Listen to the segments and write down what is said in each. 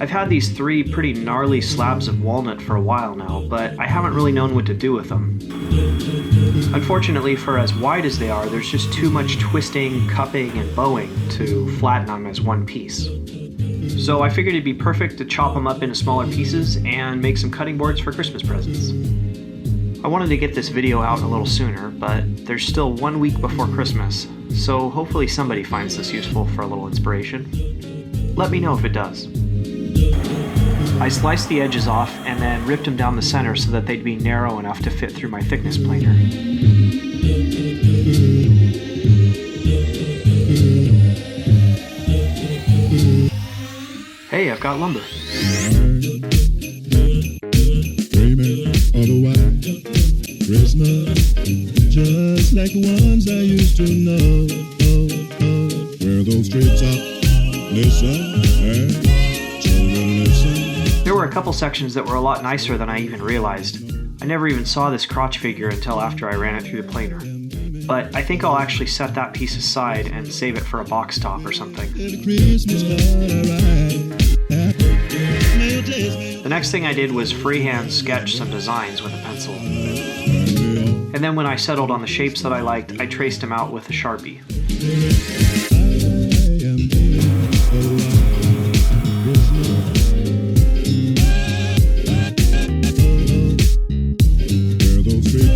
I've had these 3 pretty gnarly slabs of walnut for a while now, but I haven't really known what to do with them. Unfortunately, for as wide as they are, there's just too much twisting, cupping, and bowing to flatten them as one piece. So I figured it'd be perfect to chop them up into smaller pieces and make some cutting boards for Christmas presents. I wanted to get this video out a little sooner, but there's still 1 week before Christmas, so hopefully somebody finds this useful for a little inspiration. Let me know if it does. I sliced the edges off and then ripped them down the center so that they'd be narrow enough to fit through my thickness planer. Hey, I've got lumber. Dreaming of a white Christmas, just like the ones I used to know. Where those treetops listen and children listen. There were a couple sections that were a lot nicer than I even realized. I never even saw this crotch figure until after I ran it through the planer. But I think I'll actually set that piece aside and save it for a box top or something. The next thing I did was freehand sketch some designs with a pencil. And then when I settled on the shapes that I liked, I traced them out with a Sharpie.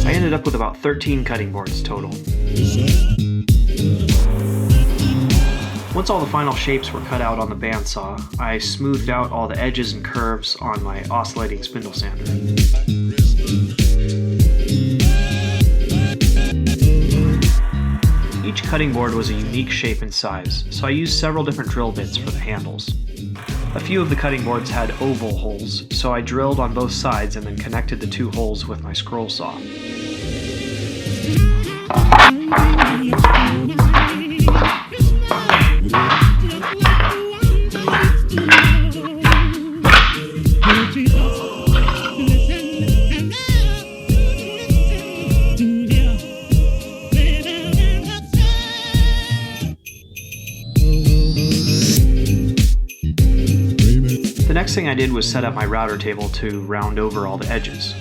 I ended up with about 13 cutting boards total. Once all the final shapes were cut out on the bandsaw, I smoothed out all the edges and curves on my oscillating spindle sander. Each cutting board was a unique shape and size, so I used several different drill bits for the handles. A few of the cutting boards had oval holes, so I drilled on both sides and then connected the 2 holes with my scroll saw. The next thing I did was set up my router table to round over all the edges.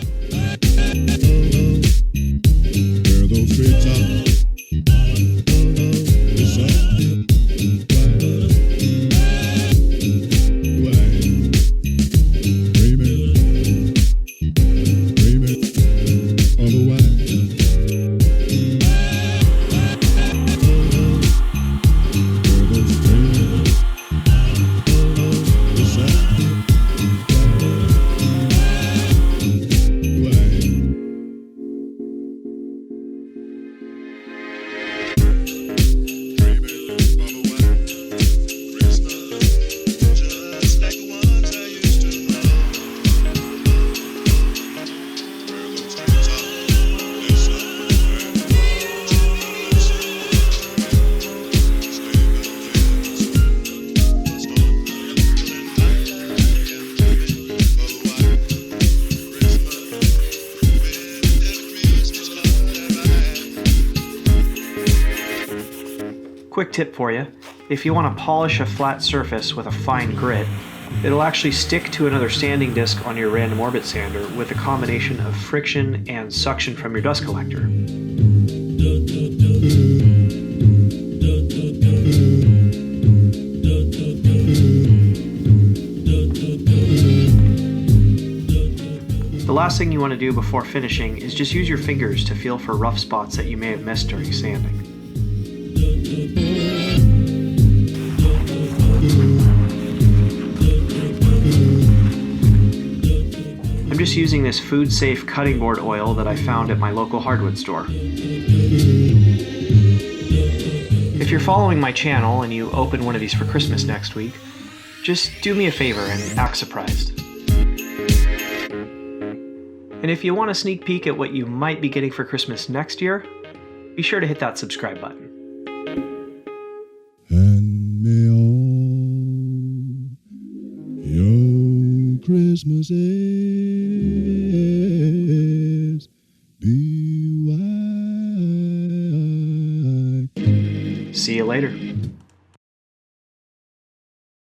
Quick tip for you, if you want to polish a flat surface with a fine grit, it'll actually stick to another sanding disc on your random orbit sander with a combination of friction and suction from your dust collector. The last thing you want to do before finishing is just use your fingers to feel for rough spots that you may have missed during sanding. I'm just using this food-safe cutting board oil that I found at my local hardwood store. If you're following my channel and you open one of these for Christmas next week, just do me a favor and act surprised. And if you want a sneak peek at what you might be getting for Christmas next year, be sure to hit that subscribe button. Hand me all your Christmases, be white. See you later.